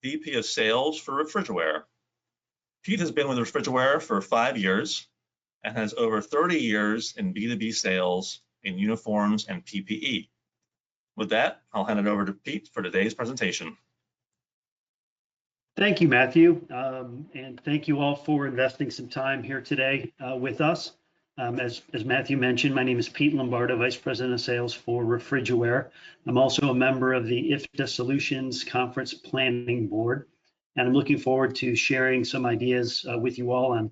VP of Sales for RefrigiWear. Pete has been with RefrigiWear for 5 years and has over 30 years in B2B sales in uniforms and PPE. With that, I'll hand it over to Pete for today's presentation. Thank you, Matthew, and thank you all for investing some time here today with us. As Matthew mentioned, my name is Pete Lombardo, Vice President of Sales for RefrigiWear. I'm also a member of the IFTA Solutions Conference Planning Board, and I'm looking forward to sharing some ideas with you all on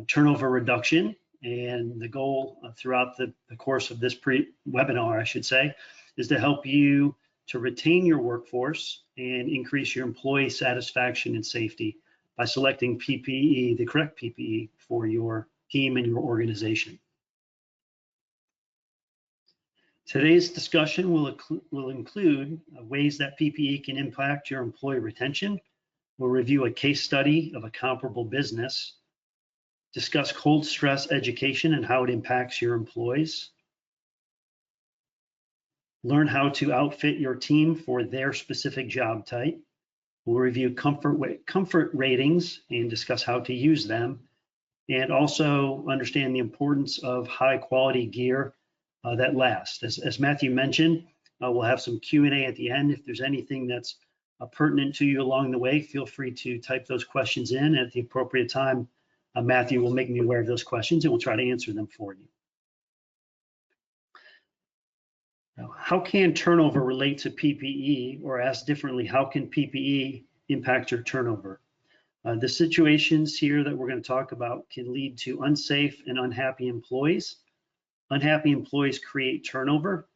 turnover reduction. And the goal throughout the course of this webinar, I should say, is to help you to retain your workforce and increase your employee satisfaction and safety by selecting PPE, the correct PPE for your team and your organization. Today's discussion will include ways that PPE can impact your employee retention. We'll review a case study of a comparable business, discuss cold stress education and how it impacts your employees, learn how to outfit your team for their specific job type. We'll review comfort ratings and discuss how to use them, and also understand the importance of high quality gear that lasts. As Matthew mentioned, we'll have some Q&A at the end. If there's anything that's pertinent to you along the way, feel free to type those questions in. At the appropriate time, Matthew will make me aware of those questions and we'll try to answer them for you. Now, how can turnover relate to PPE, or asked differently, how can PPE impact your turnover? The situations here that we're going to talk about can lead to unsafe and unhappy employees. Unhappy employees create turnover,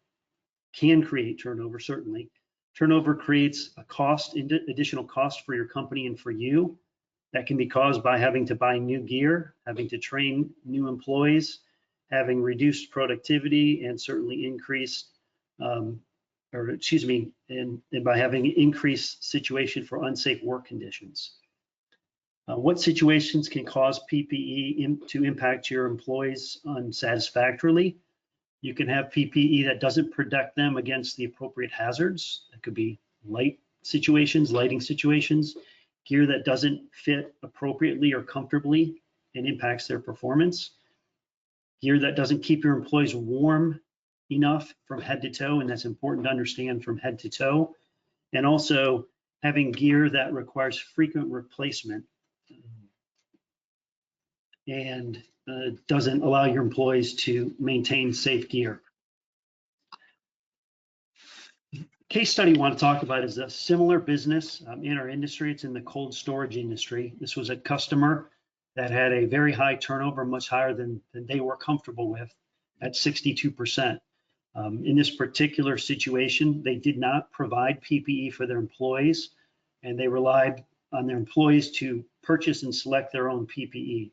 can create turnover, certainly. Turnover creates a cost, additional cost for your company and for you. That can be caused by having to buy new gear, having to train new employees, having reduced productivity, and certainly increased, and by having an increased situation for unsafe work conditions. What situations can cause PPE to impact your employees unsatisfactorily? You can have PPE that doesn't protect them against the appropriate hazards. That could be lighting situations, gear that doesn't fit appropriately or comfortably and impacts their performance, gear that doesn't keep your employees warm enough from head to toe, and that's important to understand, from head to toe, and also having gear that requires frequent replacement and doesn't allow your employees to maintain safe gear. Case study I want to talk about is a similar business in our industry. It's in the cold storage industry. This was a customer that had a very high turnover, much higher than they were comfortable with, at 62%. In this particular situation, they did not provide PPE for their employees, and they relied on their employees to purchase and select their own PPE.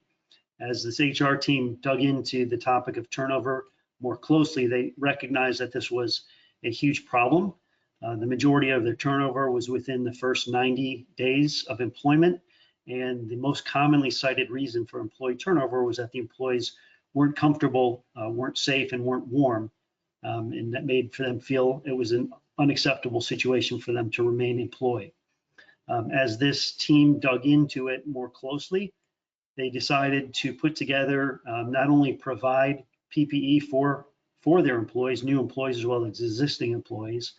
As this HR team dug into the topic of turnover more closely, they recognized that this was a huge problem. The majority of their turnover was within the first 90 days of employment, and the most commonly cited reason for employee turnover was that the employees weren't comfortable, weren't safe, and weren't warm, and that made for them feel it was an unacceptable situation for them to remain employed. As this team dug into it more closely, they decided to put together, not only provide PPE for their employees, new employees as well as existing employees,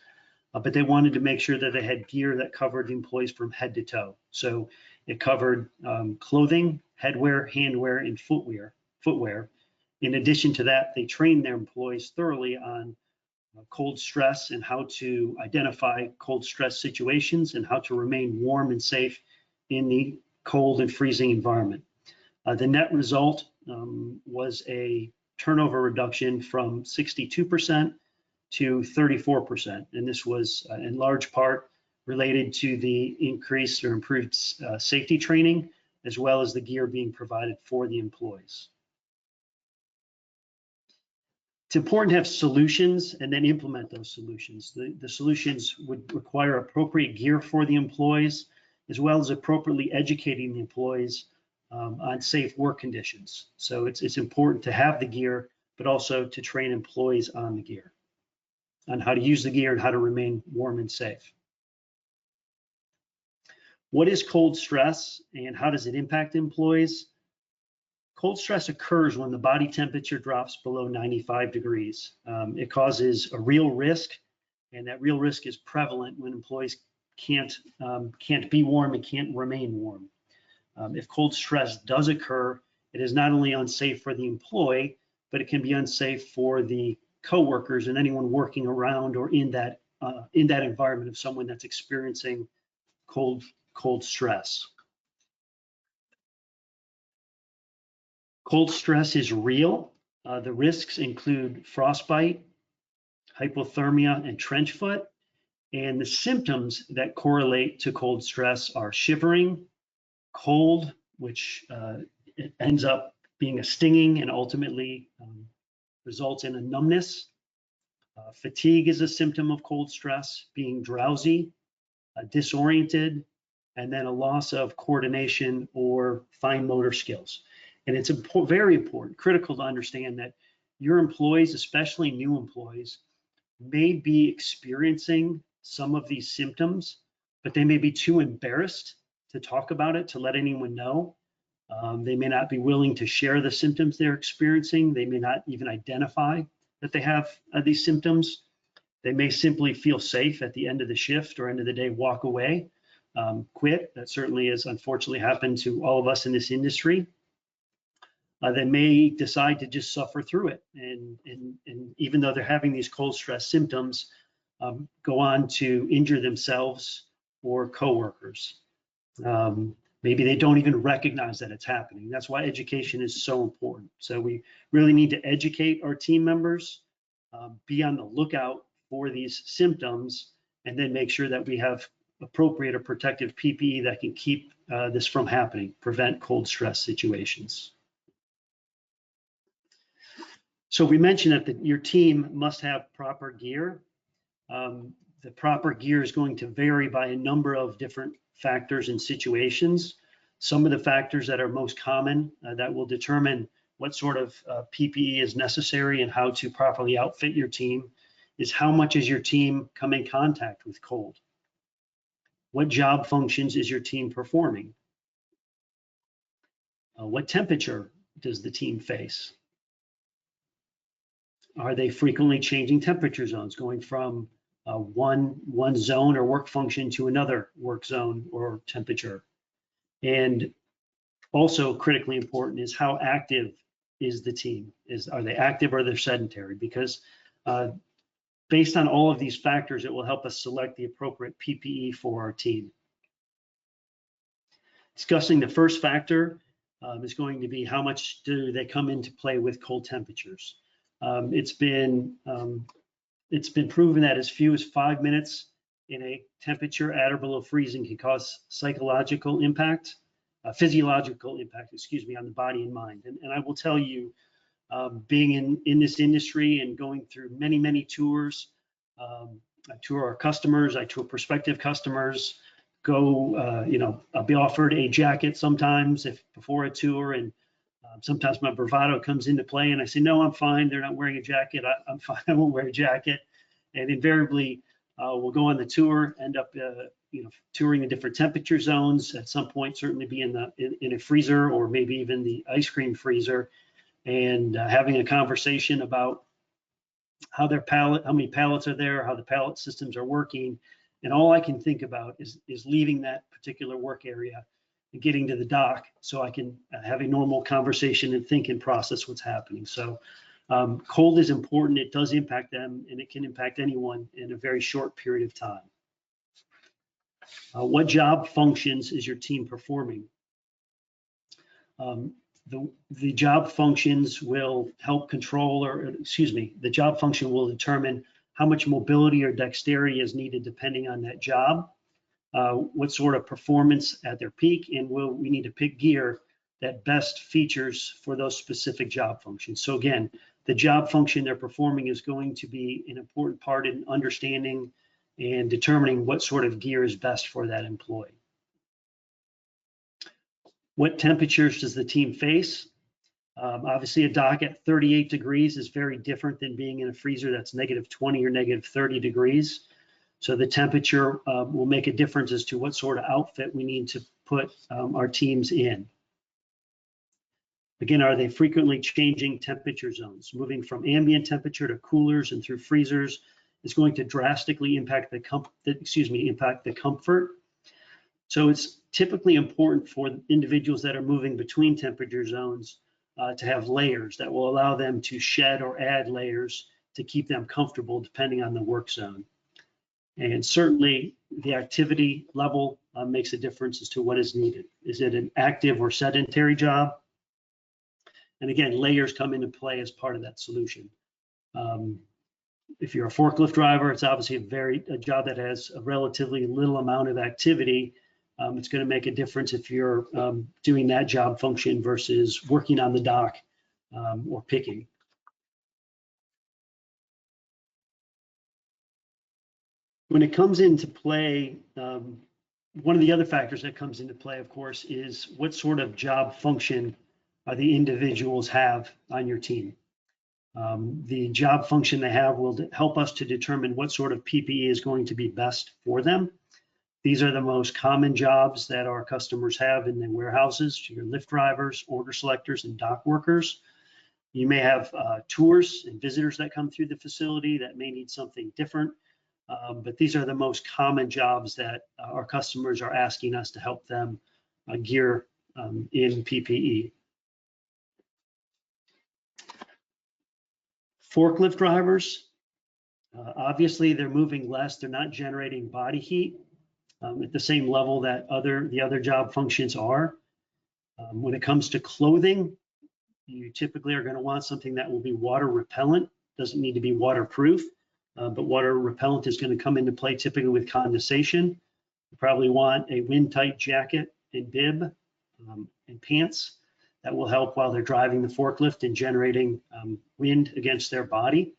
but they wanted to make sure that they had gear that covered the employees from head to toe. So it covered clothing, headwear, handwear, and footwear. In addition to that, they trained their employees thoroughly on cold stress and how to identify cold stress situations and how to remain warm and safe in the cold and freezing environment. The net result was a turnover reduction from 62% to 34%, and this was in large part related to the increased or improved safety training, as well as the gear being provided for the employees. It's important to have solutions and then implement those solutions. The solutions would require appropriate gear for the employees, as well as appropriately educating the employees on safe work conditions. So it's important to have the gear, but also to train employees on the gear, on how to use the gear and how to remain warm and safe. What is cold stress and how does it impact employees? Cold stress occurs when the body temperature drops below 95 degrees. It causes a real risk, and that real risk is prevalent when employees can't be warm and can't remain warm. If cold stress does occur, it is not only unsafe for the employee, but it can be unsafe for the coworkers and anyone working around or in that environment of someone that's experiencing cold stress. Cold stress is real. The risks include frostbite, hypothermia, and trench foot. And the symptoms that correlate to cold stress are shivering, cold, which it ends up being a stinging and ultimately results in a numbness. Fatigue is a symptom of cold stress, being drowsy, disoriented, and then a loss of coordination or fine motor skills. And it's very important, critical to understand that your employees, especially new employees, may be experiencing some of these symptoms, but they may be too embarrassed to talk about it, to let anyone know. They may not be willing to share the symptoms they're experiencing. They may not even identify that they have these symptoms. They may simply feel safe at the end of the shift or end of the day, walk away, quit. That certainly has unfortunately happened to all of us in this industry. They may decide to just suffer through it. And even though they're having these cold stress symptoms, go on to injure themselves or coworkers. Maybe they don't even recognize that it's happening. That's why education is so important. So we really need to educate our team members, be on the lookout for these symptoms, and then make sure that we have appropriate or protective PPE that can keep this from happening, prevent cold stress situations. So we mentioned that your team must have proper gear. The proper gear is going to vary by a number of different factors and situations. Some of the factors that are most common that will determine what sort of PPE is necessary and how to properly outfit your team is how much is your team come in contact with cold? What job functions is your team performing? What temperature does the team face? Are they frequently changing temperature zones, going from one zone or work function to another work zone or temperature? And also critically important is how active is the team? Are they active or they're sedentary? Because based on all of these factors, it will help us select the appropriate PPE for our team. Discussing the first factor is going to be how much do they come into play with cold temperatures. It's been proven that as few as 5 minutes in a temperature at or below freezing can cause physiological impact, on the body and mind. And I will tell you, being in this industry and going through many tours, I tour our customers, I tour prospective customers, I'll be offered a jacket sometimes before a tour, and sometimes my bravado comes into play and I say, no, I'm fine. They're not wearing a jacket. I'm fine. I won't wear a jacket. And invariably, we'll go on the tour, end up, touring the different temperature zones. At some point, certainly be in a freezer or maybe even the ice cream freezer, and having a conversation about how many pallets are there, how the pallet systems are working. And all I can think about is leaving that particular work area and getting to the dock so I can have a normal conversation and think and process what's happening. So cold is important. It does impact them, and it can impact anyone in a very short period of time. What job functions is your team performing? The job functions will help control, the job function will determine how much mobility or dexterity is needed depending on that job, what sort of performance at their peak, and we need to pick gear that best features for those specific job functions. So again, the job function they're performing is going to be an important part in understanding and determining what sort of gear is best for that employee. What temperatures does the team face? Obviously, a dock at 38 degrees is very different than being in a freezer that's -20 or -30 degrees. So the temperature will make a difference as to what sort of outfit we need to put our teams in. Again, are they frequently changing temperature zones? Moving from ambient temperature to coolers and through freezers is going to drastically impact the comfort. So it's typically important for individuals that are moving between temperature zones to have layers that will allow them to shed or add layers to keep them comfortable depending on the work zone. And certainly the activity level makes a difference as to what is needed. Is it an active or sedentary job? And again, layers come into play as part of that solution. If you're a forklift driver, it's obviously a job that has a relatively little amount of activity. It's going to make a difference if you're doing that job function versus working on the dock or picking. When it comes into play, one of the other factors that comes into play, of course, is what sort of job function the individuals have on your team. The job function they have will help us to determine what sort of PPE is going to be best for them. These are the most common jobs that our customers have in the warehouses: your lift drivers, order selectors, and dock workers. You may have tours and visitors that come through the facility that may need something different, but these are the most common jobs that our customers are asking us to help them gear in PPE. Forklift drivers, obviously they're moving less, they're not generating body heat at the same level that the other job functions are. When it comes to clothing, you typically are going to want something that will be water repellent. Doesn't need to be waterproof, but water repellent is going to come into play typically with condensation. You probably want a wind-tight jacket and bib and pants that will help while they're driving the forklift and generating wind against their body.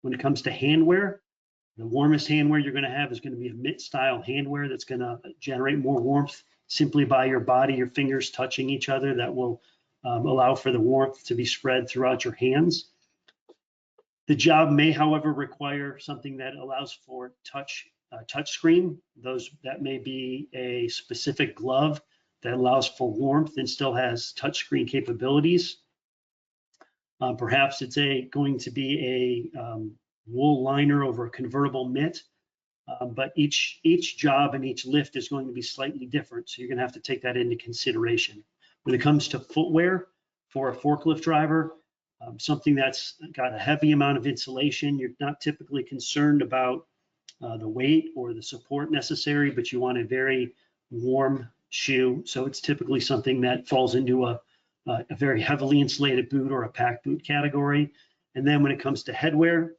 When it comes to handwear, the warmest handwear you're going to have is going to be a mitt-style handwear that's going to generate more warmth simply by your body, your fingers touching each other. That will allow for the warmth to be spread throughout your hands. The job may, however, require something that allows for touch screen. That may be a specific glove that allows for warmth and still has touchscreen capabilities. Perhaps it's going to be a wool liner over a convertible mitt, but each job and each lift is going to be slightly different, so you're going to have to take that into consideration. When it comes to footwear for a forklift driver, something that's got a heavy amount of insulation, you're not typically concerned about the weight or the support necessary, but you want a very warm shoe. So it's typically something that falls into a very heavily insulated boot or a pack boot category. And then when it comes to headwear,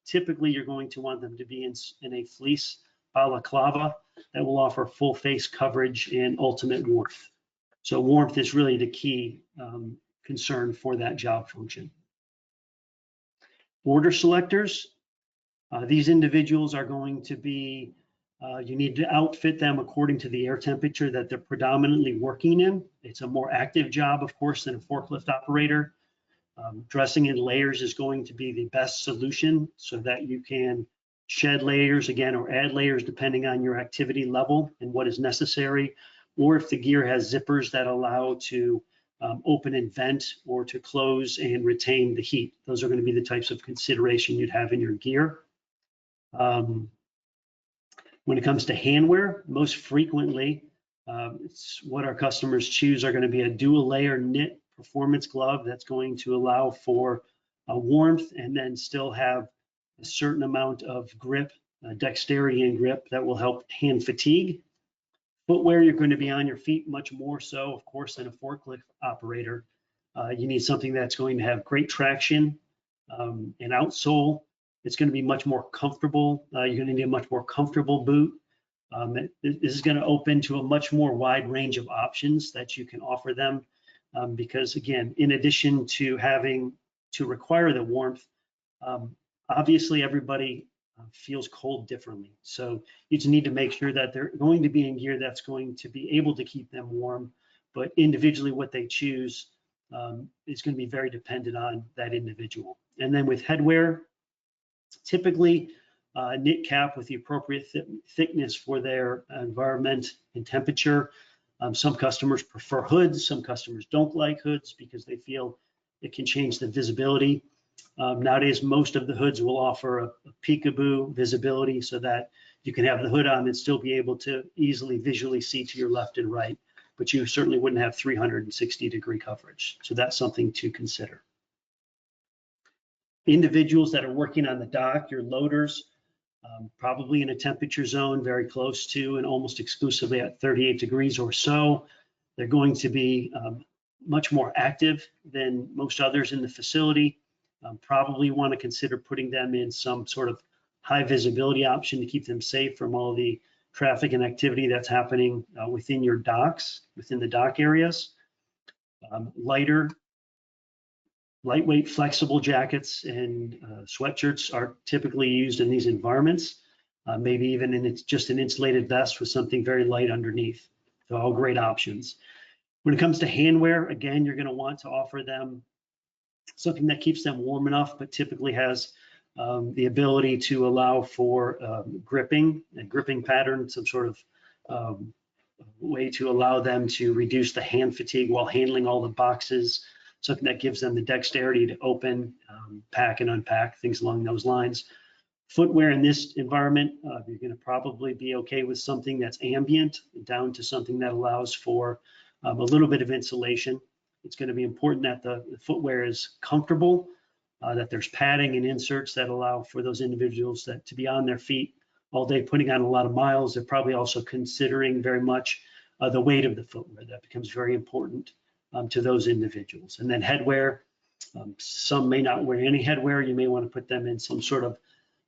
typically you're going to want them to be in a fleece balaclava that will offer full face coverage and ultimate warmth. So warmth is really the key concern for that job function. Order selectors, these individuals are going to be you need to outfit them according to the air temperature that they're predominantly working in. It's a more active job, of course, than a forklift operator. Dressing in layers is going to be the best solution so that you can shed layers again or add layers depending on your activity level and what is necessary, or if the gear has zippers that allow to open and vent or to close and retain the heat. Those are going to be the types of consideration you'd have in your gear. When it comes to handwear, most frequently, it's what our customers choose are going to be a dual layer knit performance glove that's going to allow for warmth and then still have a certain amount of grip, dexterity and grip that will help hand fatigue. Footwear, you're going to be on your feet much more so, of course, than a forklift operator. You need something that's going to have great traction, an outsole. It's going to be much more comfortable. You're going to need a much more comfortable boot. This is going to open to a much more wide range of options that you can offer them because, again, in addition to having to require the warmth, obviously everybody feels cold differently. So you just need to make sure that they're going to be in gear that's going to be able to keep them warm, but individually what they choose is going to be very dependent on that individual. And then with headwear, typically knit cap with the appropriate thickness for their environment and temperature. Some customers prefer hoods. Some customers don't like hoods because they feel it can change the visibility. Nowadays, most of the hoods will offer a peekaboo visibility so that you can have the hood on and still be able to easily visually see to your left and right, but you certainly wouldn't have 360-degree coverage. So that's something to consider. Individuals that are working on the dock, your loaders, probably in a temperature zone very close to and almost exclusively at 38 degrees or so. They're going to be much more active than most others in the facility. Probably want to consider putting them in some sort of high visibility option to keep them safe from all the traffic and activity that's happening within your docks, within the dock areas. Lightweight, flexible jackets and sweatshirts are typically used in these environments, maybe even in just an insulated vest with something very light underneath. They're all great options. When it comes to handwear, again, you're going to want to offer them something that keeps them warm enough, but typically has the ability to allow for gripping, a gripping pattern, some sort of way to allow them to reduce the hand fatigue while handling all the boxes, something that gives them the dexterity to open, pack and unpack, things along those lines. Footwear in this environment, you're going to probably be okay with something that's ambient down to something that allows for a little bit of insulation. It's going to be important that the footwear is comfortable, that there's padding and inserts that allow for those individuals that to be on their feet all day, putting on a lot of miles. They're probably also considering very much the weight of the footwear. That becomes very important to those individuals. And then headwear, some may not wear any headwear. You may want to put them in some sort of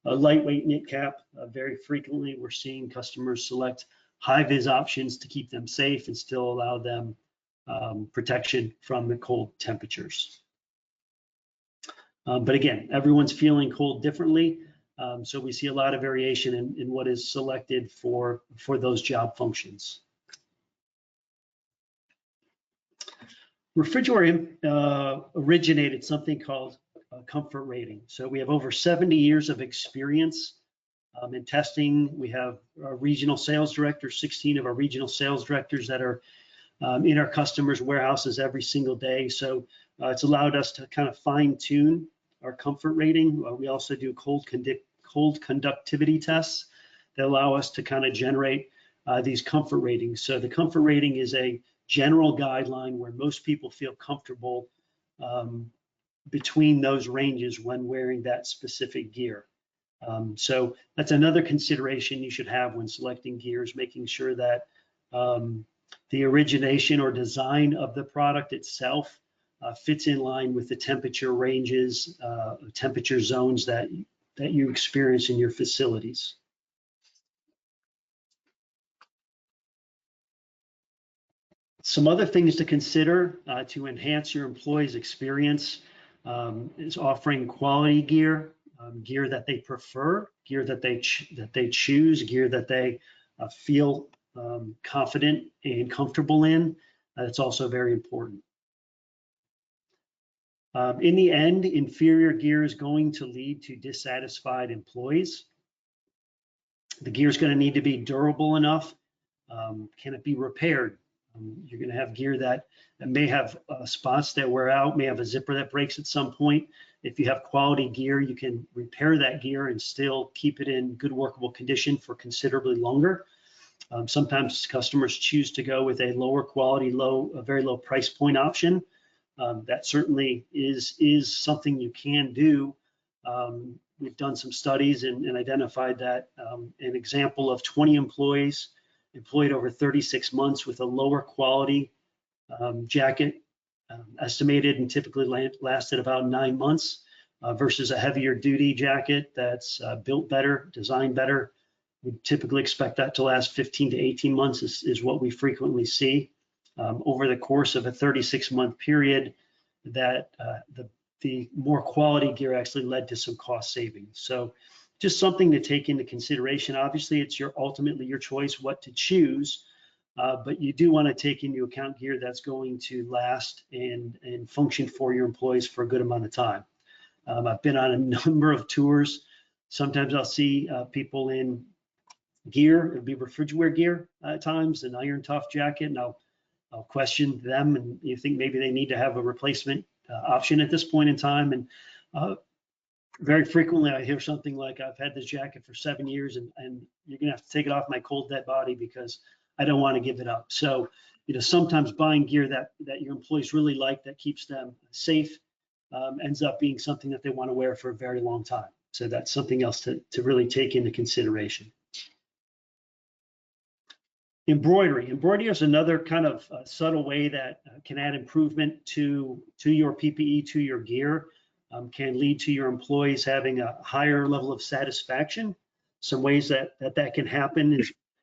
a lightweight knit cap. Very frequently, we're seeing customers select high-vis options to keep them safe and still allow them protection from the cold temperatures. But again, everyone's feeling cold differently. So we see a lot of variation in what is selected for those job functions. RefrigiWear originated something called comfort rating. So we have over 70 years of experience in testing. We have our regional sales directors, 16 of our regional sales directors that are in our customers' warehouses every single day. So it's allowed us to kind of fine tune our comfort rating. We also do cold conductivity tests that allow us to kind of generate these comfort ratings. So the comfort rating is a general guideline where most people feel comfortable between those ranges when wearing that specific gear. So that's another consideration you should have when selecting gears, making sure that the origination or design of the product itself fits in line with the temperature ranges, temperature zones that you experience in your facilities. Some other things to consider to enhance your employees' experience is offering quality gear, gear that they prefer, gear that they choose, gear that they feel confident and comfortable in. That's also very important. In the end, inferior gear is going to lead to dissatisfied employees. The gear is going to need to be durable enough. Can it be repaired? You're going to have gear that may have spots that wear out, may have a zipper that breaks at some point. If you have quality gear, you can repair that gear and still keep it in good workable condition for considerably longer. Sometimes customers choose to go with a lower quality, a very low price point option. That certainly is something you can do. We've done some studies and identified that an example of 20 employees employed over 36 months with a lower quality jacket, estimated and typically lasted about 9 months versus a heavier duty jacket that's built better, designed better. We typically expect that to last 15 to 18 months is what we frequently see. Over the course of a 36-month period, that the more quality gear actually led to some cost savings. So just something to take into consideration. Obviously, it's ultimately your choice what to choose, but you do want to take into account gear that's going to last and function for your employees for a good amount of time. I've been on a number of tours Sometimes I'll see people in gear, it'll be RefrigiWear gear at times, an iron tough jacket, and I'll question them, and you think maybe they need to have a replacement option at this point in time. And very frequently I hear something like, I've had this jacket for 7 years and you're gonna have to take it off my cold dead body because I don't want to give it up. So, sometimes buying gear that your employees really like, that keeps them safe, ends up being something that they want to wear for a very long time. So that's something else to really take into consideration. Embroidery is another kind of subtle way that can add improvement to your PPE, to your gear, can lead to your employees having a higher level of satisfaction. Some ways that can happen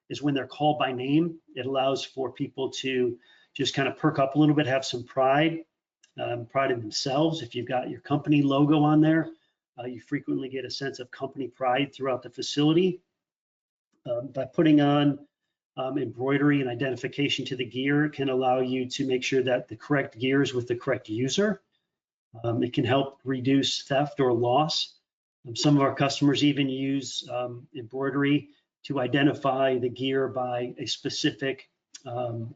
is when they're called by name. It allows for people to just kind of perk up a little bit, have some pride in themselves. If you've got your company logo on there, you frequently get a sense of company pride throughout the facility. By putting on embroidery and identification to the gear, can allow you to make sure that the correct gear is with the correct user. It can help reduce theft or loss. Some of our customers even use embroidery to identify the gear by a specific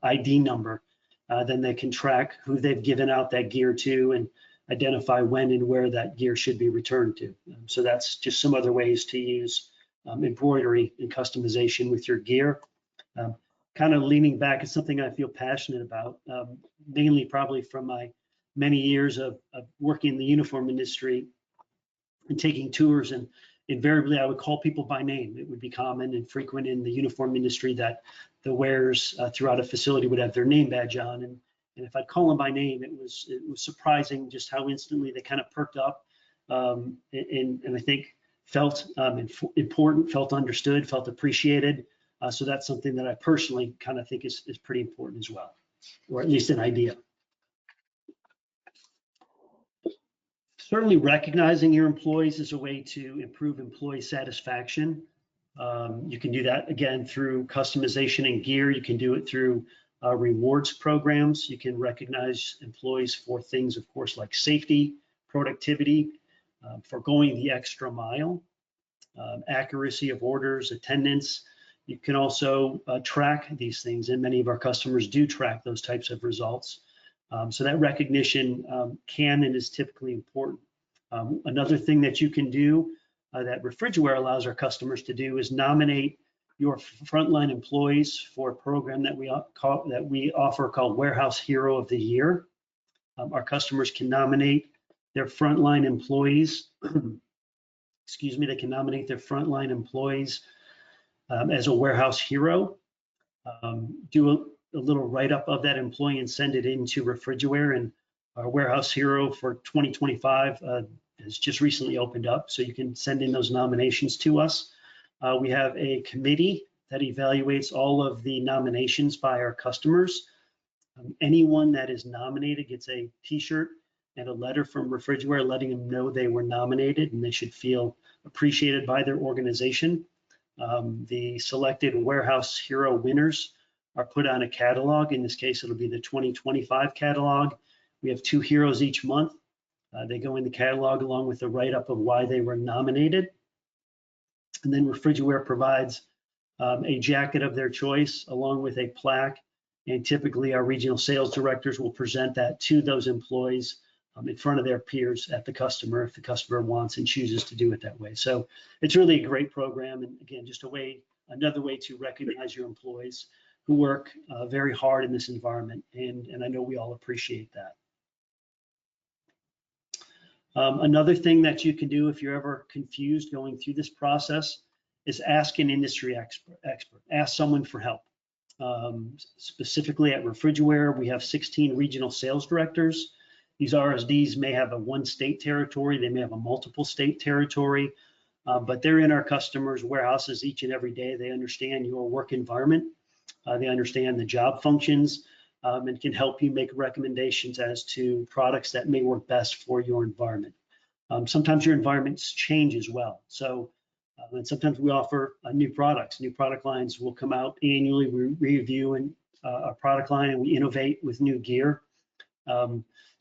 ID number. Then they can track who they've given out that gear to and identify when and where that gear should be returned to. So that's just some other ways to use embroidery and customization with your gear. Kind of leaning back, it's something I feel passionate about, mainly probably from my many years of working in the uniform industry and taking tours, and invariably I would call people by name. It would be common and frequent in the uniform industry that the wearers throughout a facility would have their name badge on, and if I'd call them by name, it was surprising just how instantly they kind of perked up, and I think felt important, felt understood, felt appreciated. So that's something that I personally kind of think is pretty important as well, or at least an idea. Certainly recognizing your employees is a way to improve employee satisfaction. You can do that again through customization and gear. You can do it through rewards programs. You can recognize employees for things, of course, like safety, productivity, for going the extra mile, accuracy of orders, attendance. You can also track these things, and many of our customers do track those types of results. So that recognition can and is typically important. Another thing that you can do that RefrigiWear allows our customers to do is nominate your frontline employees for a program that we offer called Warehouse Hero of the Year. Our customers can nominate their frontline employees, excuse me, they can nominate their frontline employees as a warehouse hero, do a little write-up of that employee and send it into RefrigiWear. And our Warehouse Hero for 2025 has just recently opened up, so you can send in those nominations to us. We have a committee that evaluates all of the nominations by our customers. Anyone that is nominated gets a t-shirt and a letter from RefrigiWear letting them know they were nominated, and they should feel appreciated by their organization. The selected Warehouse Hero winners are put on a catalog. In this case, it'll be the 2025 catalog. We have 2 heroes each month. They go in the catalog along with a write-up of why they were nominated. And then RefrigiWear provides a jacket of their choice along with a plaque. And typically our regional sales directors will present that to those employees in front of their peers at the customer if the customer wants and chooses to do it that way. So it's really a great program. And again, just another way to recognize your employees who work very hard in this environment. And I know we all appreciate that. Another thing that you can do if you're ever confused going through this process is ask an industry expert. Ask someone for help. Specifically at RefrigiWear, we have 16 regional sales directors. These RSDs may have a 1-state territory, they may have a multiple state territory, but they're in our customers' warehouses each and every day. They understand your work environment, they understand the job functions, and can help you make recommendations as to products that may work best for your environment. Sometimes your environments change as well. So, and sometimes we offer new products. New product lines will come out annually. We review our product line and we innovate with new gear.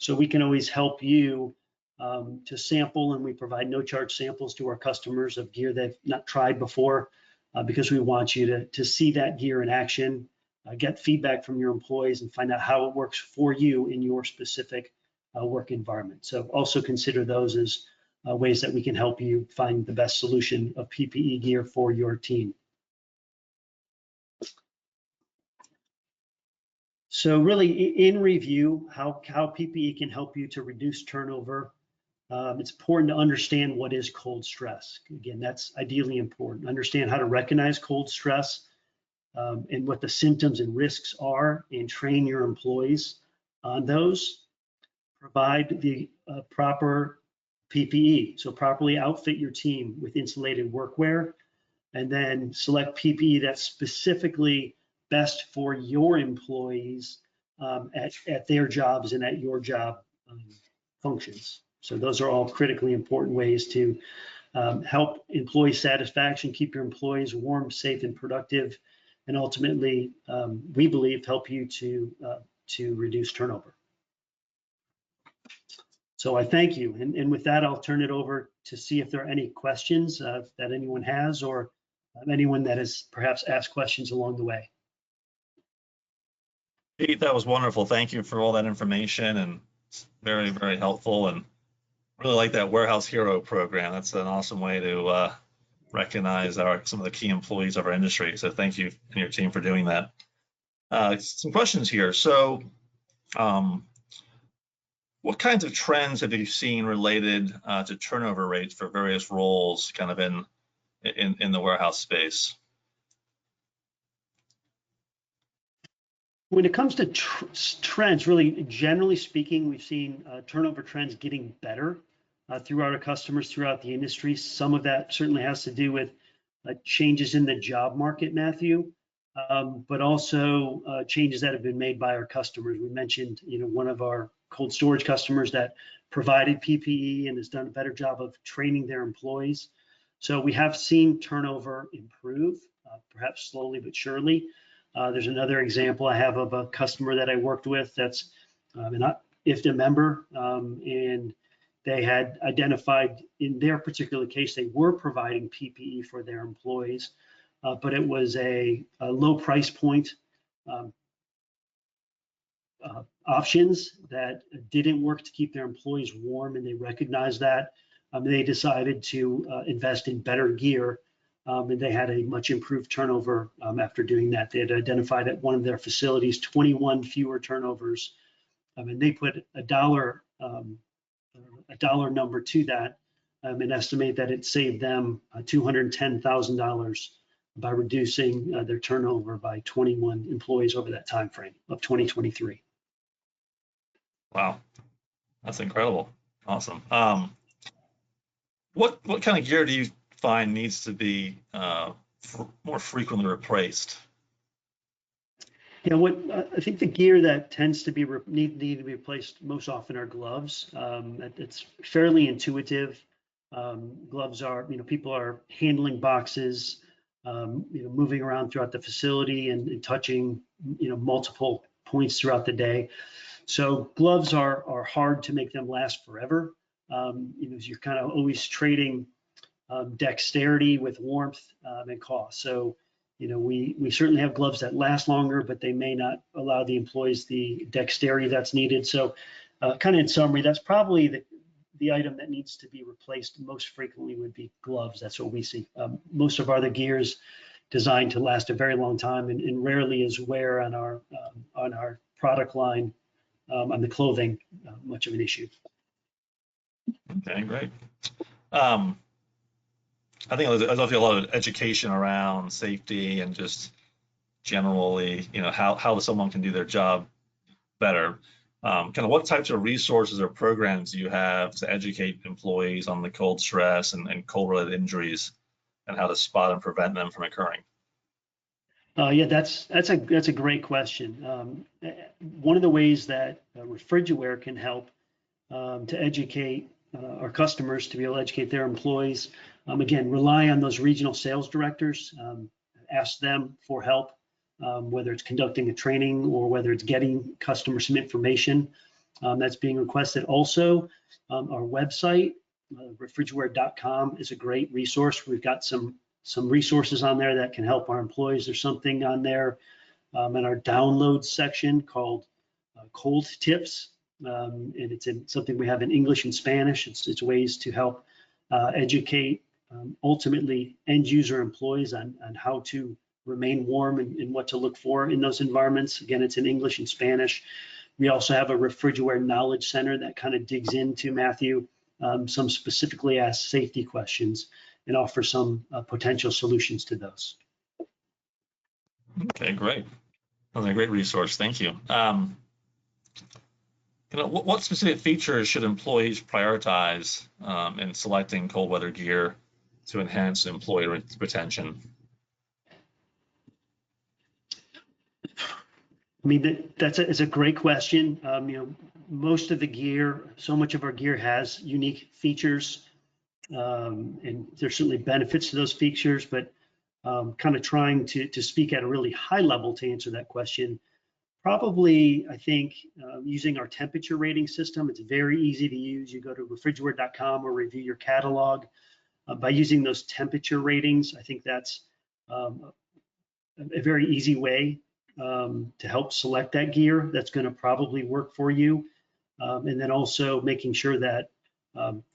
So we can always help you to sample, and we provide no charge samples to our customers of gear they've not tried before, because we want you to see that gear in action, get feedback from your employees, and find out how it works for you in your specific work environment. So also consider those as ways that we can help you find the best solution of PPE gear for your team. So really, in review, how PPE can help you to reduce turnover. It's important to understand what is cold stress. Again, that's ideally important. Understand how to recognize cold stress and what the symptoms and risks are, and train your employees on those. Provide the proper PPE. So properly outfit your team with insulated workwear, and then select PPE that's specifically best for your employees at their jobs and at your job functions. So those are all critically important ways to help employee satisfaction, keep your employees warm, safe, and productive, and ultimately, we believe, help you to reduce turnover. So I thank you, and with that, I'll turn it over to see if there are any questions that anyone has, or anyone that has perhaps asked questions along the way. Pete, that was wonderful. Thank you for all that information, and it's very, very helpful. And really like that Warehouse Hero program. That's an awesome way to recognize some of the key employees of our industry. So thank you and your team for doing that. Some questions here. So what kinds of trends have you seen related to turnover rates for various roles kind of in the warehouse space? When it comes to trends, really, generally speaking, we've seen turnover trends getting better throughout our customers, throughout the industry. Some of that certainly has to do with changes in the job market, Matthew, but also changes that have been made by our customers. We mentioned, one of our cold storage customers that provided PPE and has done a better job of training their employees. So we have seen turnover improve, perhaps slowly but surely. There's another example I have of a customer that I worked with that's an IFTA member, and they had identified in their particular case, they were providing PPE for their employees, but it was a low price point options that didn't work to keep their employees warm, and they recognized that. They decided to invest in better gear. And they had a much improved turnover after doing that. They had identified at one of their facilities 21 fewer turnovers, and they put a dollar number to that, and estimate that it saved them $210,000 by reducing their turnover by 21 employees over that time frame of 2023. Wow, that's incredible. Awesome. What kind of gear do you find needs to be more frequently replaced? Yeah, I think the gear that tends to be need to be replaced most often are gloves. It's fairly intuitive. Gloves are, people are handling boxes, moving around throughout the facility and touching, multiple points throughout the day. So gloves are hard to make them last forever. You're kind of always trading dexterity with warmth and cost. So, we certainly have gloves that last longer, but they may not allow the employees the dexterity that's needed. So kind of in summary, that's probably the item that needs to be replaced most frequently would be gloves. That's what we see. Most of our other gear is designed to last a very long time, and rarely is wear on our product line, on the clothing, much of an issue. Okay, great. I think there's a lot of education around safety and just generally, how someone can do their job better. Kind of what types of resources or programs do you have to educate employees on the cold stress and cold-related injuries and how to spot and prevent them from occurring? Yeah, that's a great question. One of the ways that RefrigiWear can help to educate our customers, to be able to educate their employees, again, rely on those regional sales directors, ask them for help, whether it's conducting a training or whether it's getting customers some information. that's being requested. Also, our website, RefrigiWear.com, is a great resource. We've got some resources on there that can help our employees. There's something on there in our downloads section called Cold Tips, and it's something we have in English and Spanish. It's ways to help educate ultimately end user employees on how to remain warm and what to look for in those environments. Again, it's in English and Spanish. We also have a RefrigiWear Knowledge Center that kind of digs into, Matthew, some specifically asked safety questions and offer some potential solutions to those. Okay, great. That's a great resource. Thank you. What specific features should employees prioritize in selecting cold weather gear to enhance employee retention? I mean, it's a great question. Most of the gear, so much of our gear has unique features, and there's certainly benefits to those features, but kind of trying to speak at a really high level to answer that question. Probably, I think, using our temperature rating system. It's very easy to use. You go to RefrigiWear.com or review your catalog. By using those temperature ratings, I think that's a very easy way to help select that gear that's going to probably work for you. And then also making sure that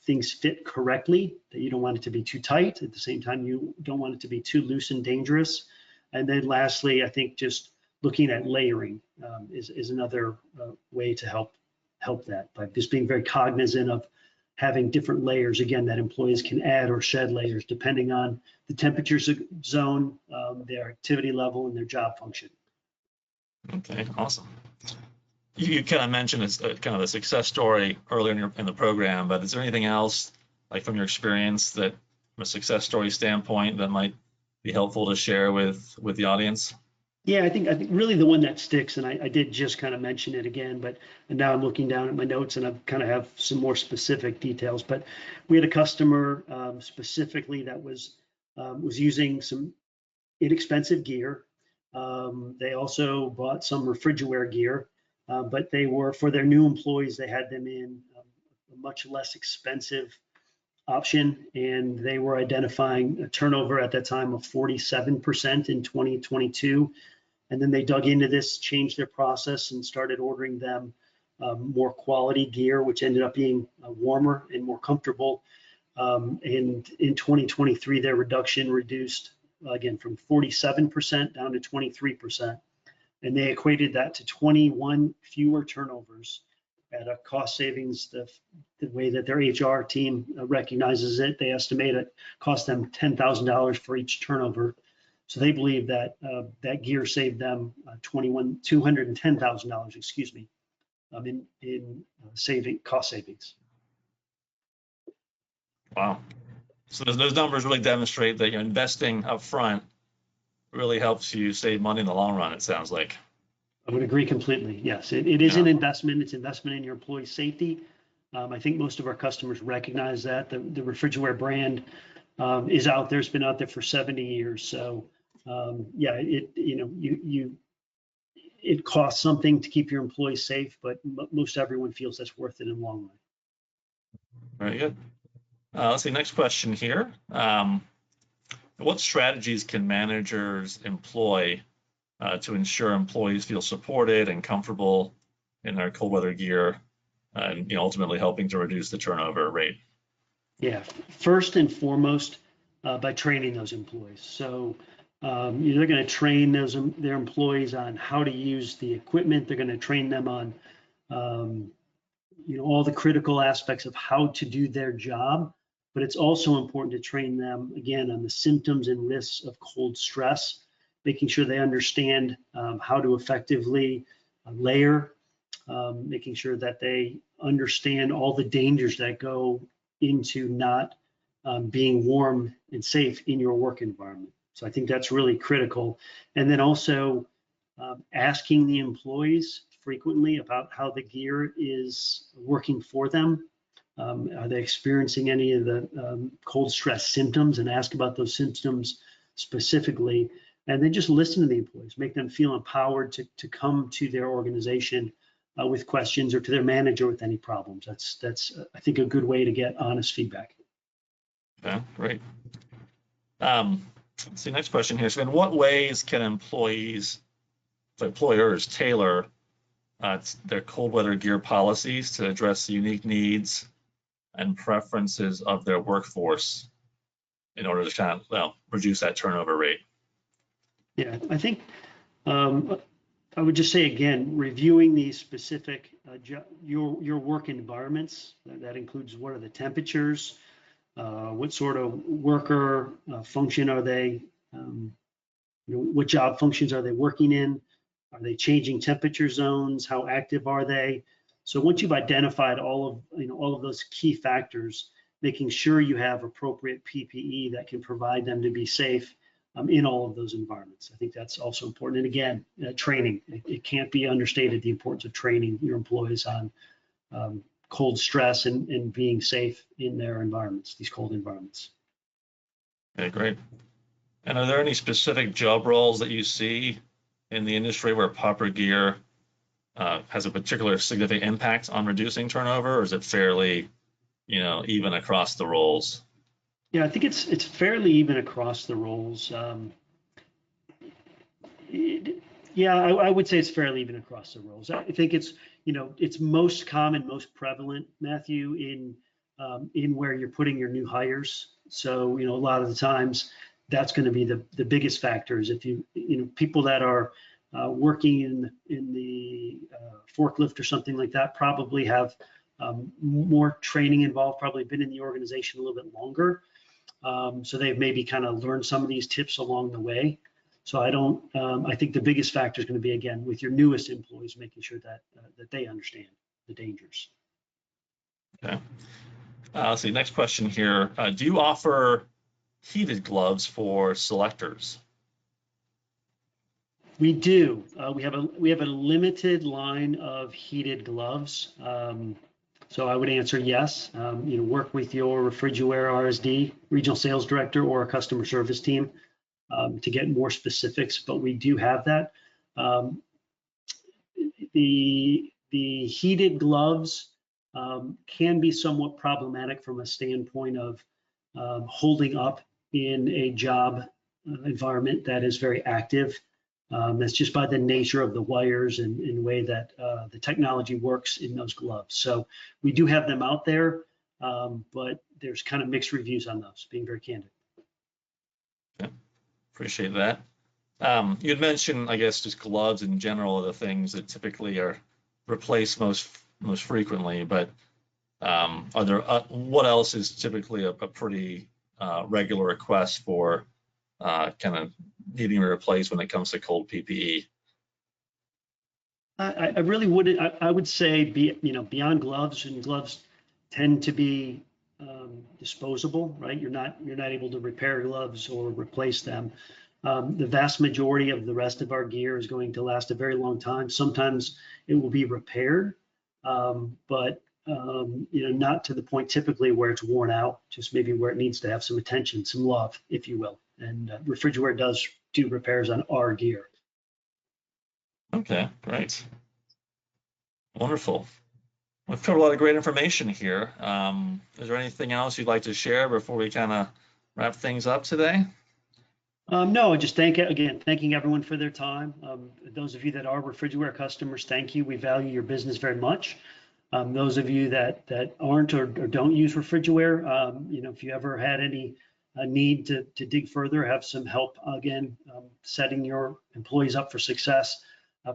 things fit correctly, that you don't want it to be too tight. At the same time, you don't want it to be too loose and dangerous. And then lastly, I think just looking at layering is another way to help that, by just being very cognizant of having different layers, again, that employees can add or shed layers depending on the temperature zone, their activity level, and their job function. Okay, awesome. You kind of mentioned it's kind of a success story earlier in the program, but is there anything else, like from your experience, that from a success story standpoint, that might be helpful to share with the audience? Yeah, I think really the one that sticks, and I did just kind of mention it again, but now I'm looking down at my notes and I kind of have some more specific details. But we had a customer specifically that was using some inexpensive gear. They also bought some RefrigiWear gear, but they were, for their new employees, they had them in a much less expensive option, and they were identifying a turnover at that time of 47% in 2022. And then they dug into this, changed their process, and started ordering them more quality gear, which ended up being warmer and more comfortable. And in 2023, their reduction reduced, again, from 47% down to 23%. And they equated that to 21 fewer turnovers at a cost savings. The way that their HR team recognizes it, they estimate it cost them $10,000 for each turnover. So they believe that that gear saved them $210,000, excuse me, in cost savings. Wow. So those numbers really demonstrate that investing up front really helps you save money in the long run, it sounds like. I would agree completely. Yes, it is an investment. It's investment in your employee safety. I think most of our customers recognize that. The RefrigiWear brand is out there. It's been out there for 70 years. So yeah, it costs something to keep your employees safe, but most everyone feels that's worth it in the long run. Very good. Let's see, next question here. What strategies can managers employ to ensure employees feel supported and comfortable in their cold weather gear, and ultimately helping to reduce the turnover rate? Yeah, first and foremost, by training those employees. So they're going to train their employees on how to use the equipment. They're going to train them on all the critical aspects of how to do their job. But it's also important to train them, again, on the symptoms and risks of cold stress, making sure they understand how to effectively layer, making sure that they understand all the dangers that go into not being warm and safe in your work environment. So I think that's really critical. And then also asking the employees frequently about how the gear is working for them. Are they experiencing any of the cold stress symptoms, and ask about those symptoms specifically. And then just listen to the employees, make them feel empowered to come to their organization with questions, or to their manager with any problems. That's I think a good way to get honest feedback. Okay, great. Let's see, next question here. So in what ways can employers tailor their cold weather gear policies to address the unique needs and preferences of their workforce in order to kind of reduce that turnover rate? Yeah, I think I would just say again, reviewing these specific your work environments. That includes what are the temperatures, what sort of worker function are they, what job functions are they working in? Are they changing temperature zones? How active are they? So once you've identified all of those key factors, making sure you have appropriate PPE that can provide them to be safe in all of those environments. I think that's also important. And again, training. It can't be understated the importance of training your employees on cold stress and being safe in their environments, these cold environments. Okay, great. And are there any specific job roles that you see in the industry where proper gear has a particular significant impact on reducing turnover, or is it fairly, even across the roles? Yeah, I think it's fairly even across the roles. Yeah, I would say it's fairly even across the roles. I think it's most common, most prevalent, Matthew, in where you're putting your new hires. So a lot of the times that's going to be the biggest factors. If people that are working in the forklift or something like that probably have more training involved, probably been in the organization a little bit longer. So they've maybe kind of learned some of these tips along the way. So I think the biggest factor is going to be, again, with your newest employees, making sure that they understand the dangers. Okay. Let's see, next question here. Do you offer heated gloves for selectors? We do. We have a limited line of heated gloves. So I would answer yes. Work with your RefrigiWear RSD, regional sales director, or a customer service team to get more specifics, but we do have that. The heated gloves can be somewhat problematic from a standpoint of holding up in a job environment that is very active. That's just by the nature of the wires and the way that the technology works in those gloves. So we do have them out there, but there's kind of mixed reviews on those, being very candid. Okay. Appreciate that. You had mentioned, I guess, just gloves in general are the things that typically are replaced most frequently, but are there what else is typically a pretty regular request for kind of needing to replace when it comes to cold PPE? I really wouldn't. I would say beyond gloves, and gloves tend to be disposable, right? You're not able to repair gloves or replace them. The vast majority of the rest of our gear is going to last a very long time. Sometimes it will be repaired, but not to the point typically where it's worn out, just maybe where it needs to have some attention, some love, if you will. And RefrigiWear does do repairs on our gear. Okay, great. Wonderful. We've covered a lot of great information here. Is there anything else you'd like to share before we kind of wrap things up today? No, just thanking everyone for their time. Those of you that are RefrigiWear customers, thank you. We value your business very much. Those of you that aren't or don't use RefrigiWear, if you ever had any need to dig further, have some help, again, setting your employees up for success,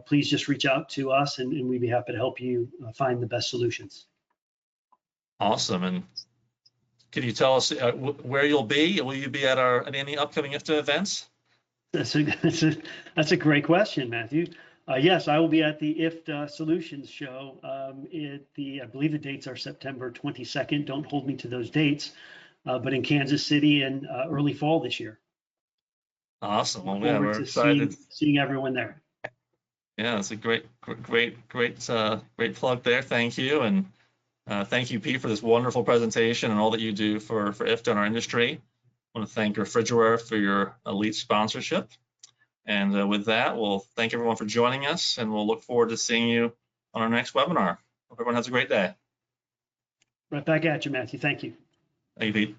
please just reach out to us and we'd be happy to help you find the best solutions. Awesome. And can you tell us where you'll be? Will you be at any upcoming IFTA events? That's a great question, Matthew. Yes, I will be at the IFTA Solutions Show. I believe the dates are September 22nd. Don't hold me to those dates, but in Kansas City in early fall this year. Awesome. Well, yeah, we're excited. Seeing everyone there. Yeah, it's a great plug there. Thank you. And thank you, Pete, for this wonderful presentation and all that you do for IFTA and our industry. I want to thank RefrigiWear for your elite sponsorship. And with that, we'll thank everyone for joining us, and we'll look forward to seeing you on our next webinar. Hope everyone has a great day. Right back at you, Matthew. Thank you. Thank you, Pete.